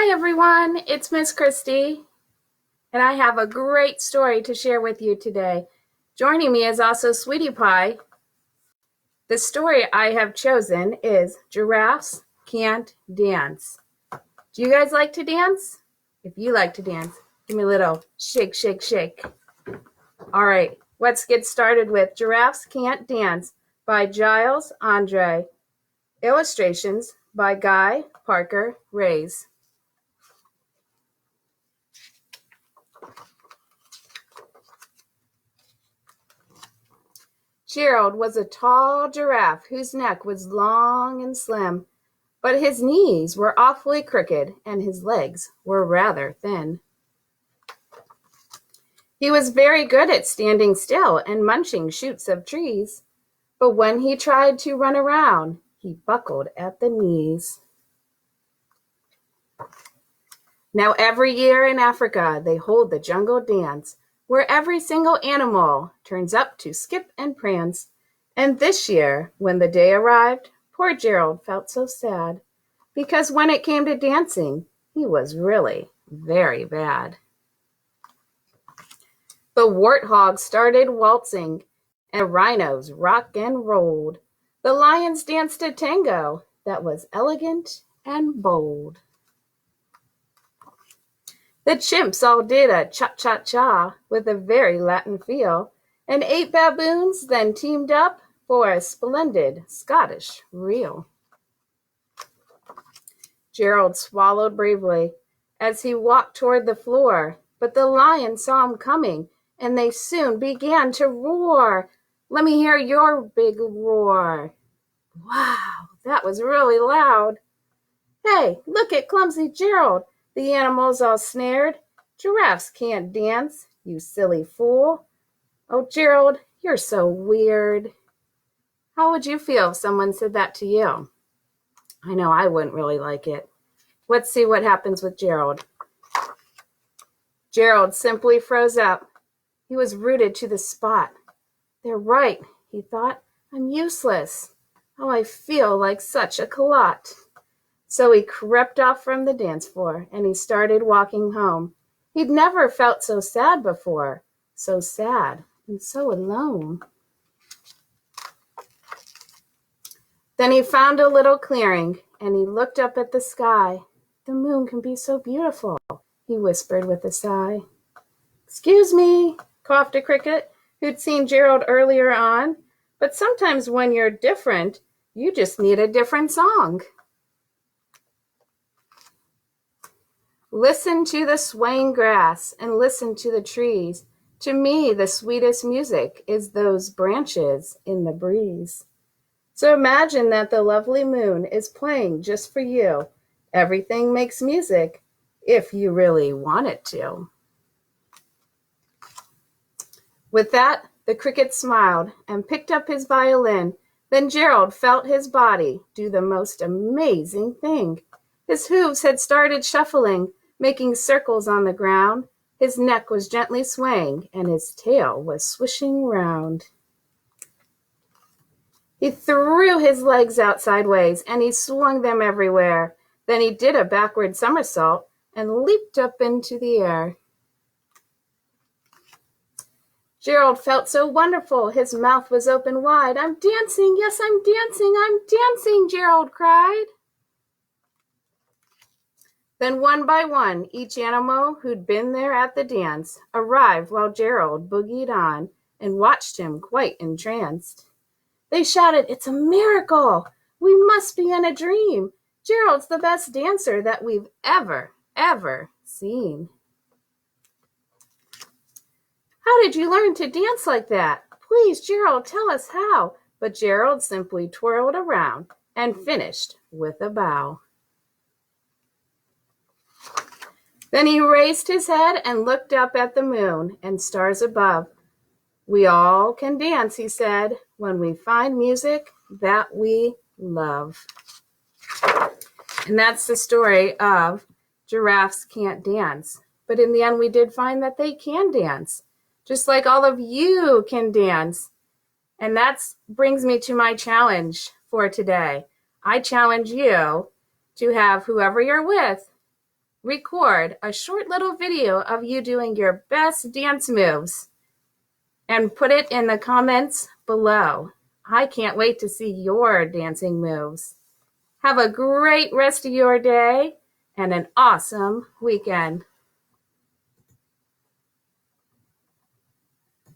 Hi everyone, it's Miss Christie, and I have a great story to share with you today. Joining me is also Sweetie Pie. The story I have chosen is Giraffes Can't Dance. Do you guys like to dance? If you like to dance, give me a little shake, shake, shake. All right, let's get started with Giraffes Can't Dance by Giles Andreae. Illustrations by Guy Parker Rays. Gerald was a tall giraffe whose neck was long and slim, but his knees were awfully crooked and his legs were rather thin. He was very good at standing still and munching shoots of trees, but when he tried to run around, he buckled at the knees. Now every year in Africa they hold the jungle dance, where every single animal turns up to skip and prance. And this year, when the day arrived, poor Gerald felt so sad, because when it came to dancing, he was really very bad. The warthogs started waltzing, and the rhinos rock and rolled. The lions danced a tango that was elegant and bold. The chimps all did a cha-cha-cha with a very Latin feel, and 8 baboons then teamed up for a splendid Scottish reel. Gerald swallowed bravely as he walked toward the floor, but the lions saw him coming, and they soon began to roar. Let me hear your big roar. Wow, that was really loud. Hey, look at clumsy Gerald. The animals all snared. Giraffes can't dance, you silly fool. Oh, Gerald, you're so weird. How would you feel if someone said that to you? I know I wouldn't really like it. Let's see what happens with Gerald. Gerald simply froze up. He was rooted to the spot. They're right, he thought. I'm useless. Oh, I feel like such a clot. So he crept off from the dance floor and he started walking home. He'd never felt so sad before, so sad and so alone. Then he found a little clearing and he looked up at the sky. The moon can be so beautiful, he whispered with a sigh. Excuse me, coughed a cricket who'd seen Gerald earlier on, but sometimes when you're different, you just need a different song. Listen to the swaying grass and listen to the trees. To me, the sweetest music is those branches in the breeze. So imagine that the lovely moon is playing just for you. Everything makes music if you really want it to. With that, the cricket smiled and picked up his violin. Then Gerald felt his body do the most amazing thing. His hooves had started shuffling, making circles on the ground. His neck was gently swaying, and his tail was swishing round. He threw his legs out sideways, and he swung them everywhere. Then he did a backward somersault and leaped up into the air. Gerald felt so wonderful, his mouth was open wide. I'm dancing, yes, I'm dancing, Gerald cried. Then one by one, each animal who'd been there at the dance arrived while Gerald boogied on and watched him quite entranced. They shouted, it's a miracle! We must be in a dream! Gerald's the best dancer that we've ever seen. How did you learn to dance like that? Please, Gerald, tell us how. But Gerald simply twirled around and finished with a bow. Then he raised his head and looked up at the moon and stars above. We all can dance, he said, when we find music that we love. And that's the story of Giraffes Can't Dance. But in the end, we did find that they can dance, just like all of you can dance. And that brings me to my challenge for today. I challenge you to have whoever you're with record a short little video of you doing your best dance moves and put it in the comments below. I can't wait to see your dancing moves. Have a great rest of your day and an awesome weekend.